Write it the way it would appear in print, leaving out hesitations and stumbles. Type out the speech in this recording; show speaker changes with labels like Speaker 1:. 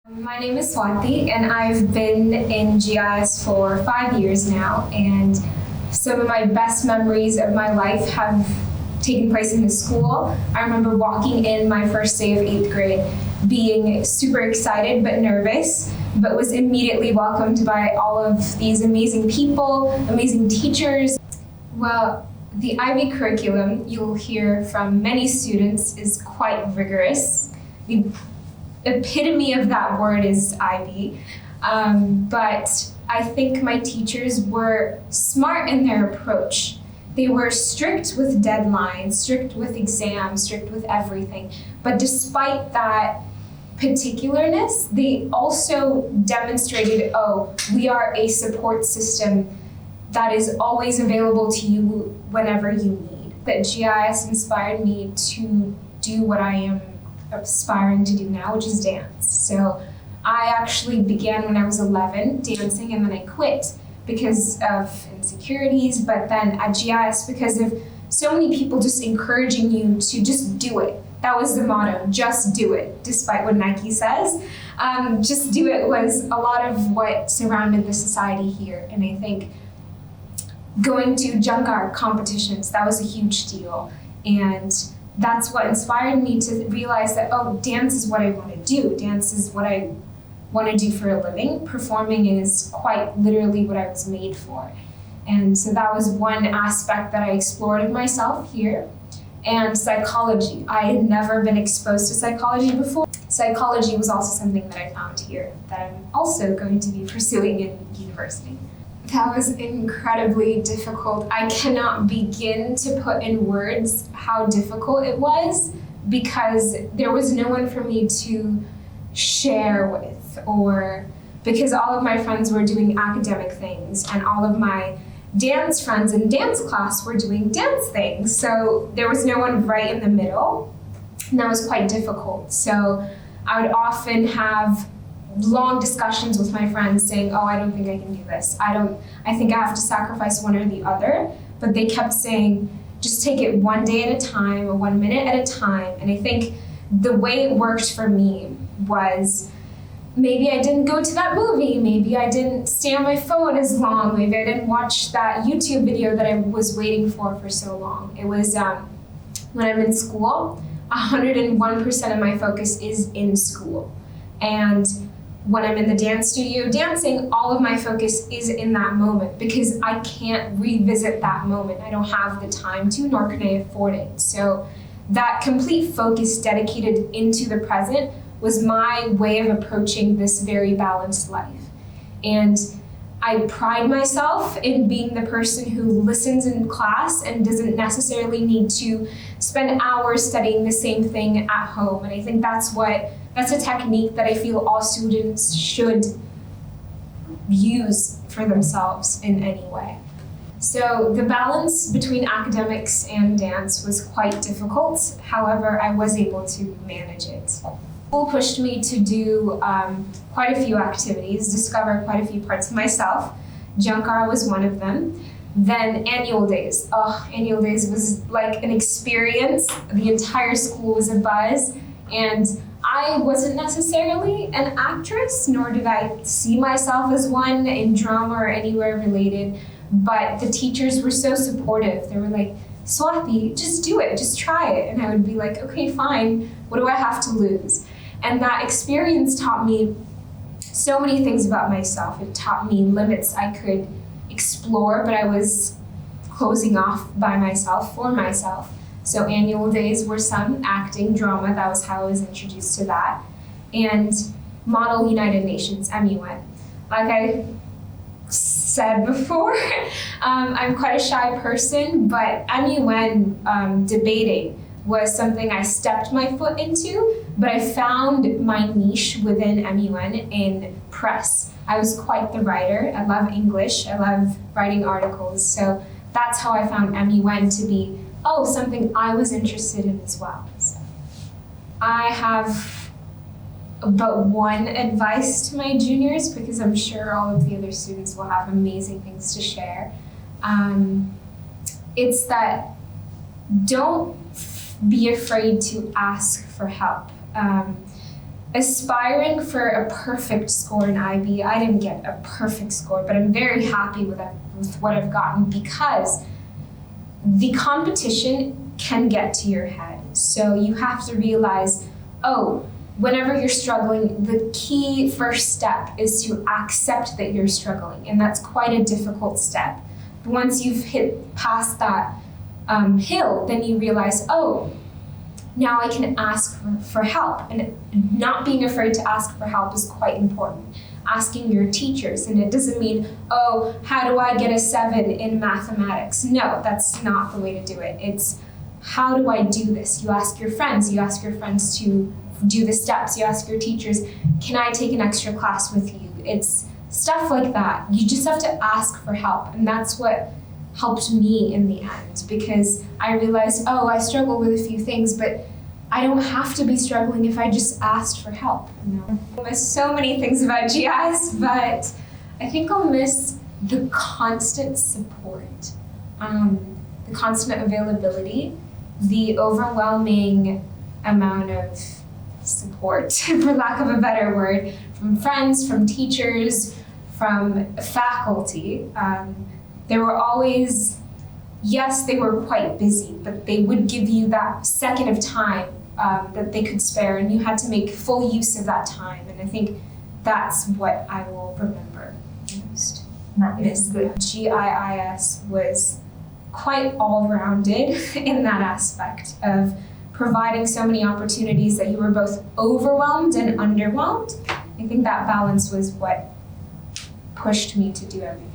Speaker 1: My name is Swati, and I've been in GIS for 5 years now, and some of my best memories of my life have taken place in this school. I remember walking in my first day of 8th grade, being super excited but nervous, but was immediately welcomed by all of these amazing people, amazing teachers. Well, the IB curriculum, you'll hear from many students, is quite rigorous. The epitome of that word is IB, but I think my teachers were smart in their approach. They were strict with deadlines, strict with exams, strict with everything. But despite that particularness, they also demonstrated, we are a support system that is always available to you whenever you need. That GIS inspired me to do what I am aspiring to do now, which is dance. So I actually began when I was 11 dancing, and then I quit because of insecurities, but then at GIS because of so many people just encouraging you to just do it. That was the motto, just do it, despite what Nike says. Just do it was a lot of what surrounded the society here. And I think going to Junkar competitions, that was a huge deal. And that's what inspired me to realize that, dance is what I want to do. Dance is what I want to do for a living. Performing is quite literally what I was made for. And so that was one aspect that I explored of myself here. And psychology. I had never been exposed to psychology before. Psychology was also something that I found here that I'm also going to be pursuing in university. That was incredibly difficult. I cannot begin to put in words how difficult it was because there was no one for me to share with, or because all of my friends were doing academic things and all of my dance friends in dance class were doing dance things. So there was no one right in the middle, and that was quite difficult. So I would often have long discussions with my friends saying, I don't think I can do this. I think I have to sacrifice one or the other. But they kept saying, just take it one day at a time or 1 minute at a time. And I think the way it worked for me was maybe I didn't go to that movie, maybe I didn't stay on my phone as long, maybe I didn't watch that YouTube video that I was waiting for so long. It was when I'm in school, 101% of my focus is in school. And when I'm in the dance studio dancing, all of my focus is in that moment because I can't revisit that moment. I don't have the time to, nor can I afford it. So that complete focus dedicated into the present was my way of approaching this very balanced life. And I pride myself in being the person who listens in class and doesn't necessarily need to spend hours studying the same thing at home. And I think that's a technique that I feel all students should use for themselves in any way. So the balance between academics and dance was quite difficult. However, I was able to manage it. School pushed me to do quite a few activities, discover quite a few parts of myself. Junkar was one of them. Then annual days. Annual days was like an experience. The entire school was a buzz. And I wasn't necessarily an actress, nor did I see myself as one in drama or anywhere related. But the teachers were so supportive. They were like, Swati, just do it, just try it. And I would be like, okay, fine, what do I have to lose? And that experience taught me so many things about myself. It taught me limits I could explore, but I was closing off by myself for myself. So annual days were some acting, drama, that was how I was introduced to that. And Model United Nations, MUN. Like I said before, I'm quite a shy person, but MUN debating was something I stepped my foot into, but I found my niche within MUN in press. I was quite the writer. I love English. I love writing articles. So that's how I found MUN to be, something I was interested in as well. So I have but one advice to my juniors, because I'm sure all of the other students will have amazing things to share. It's that don't be afraid to ask for help. aspiring for a perfect score in IB. I didn't get a perfect score, but I'm very happy with what I've gotten, because the competition can get to your head. So you have to realize, whenever you're struggling, the key first step is to accept that you're struggling, and that's quite a difficult step. But once you've hit past that hill, then you realize, now I can ask for help. And not being afraid to ask for help is quite important. Asking your teachers, and it doesn't mean, how do I get a 7 in mathematics? No, that's not the way to do it. It's, how do I do this? You ask your friends to do the steps, you ask your teachers, can I take an extra class with you? It's stuff like that. You just have to ask for help, and that's what helped me in the end, because I realized, I struggle with a few things, but I don't have to be struggling if I just asked for help. I'll miss so many things about GIS, but I think I'll miss the constant support, the constant availability, the overwhelming amount of support, for lack of a better word, from friends, from teachers, from faculty. They were always, yes, they were quite busy, but they would give you that second of time that they could spare, and you had to make full use of that time. And I think that's what I will remember most. Nice. The GIIS was quite all-rounded in that aspect of providing so many opportunities that you were both overwhelmed and underwhelmed. I think that balance was what pushed me to do everything.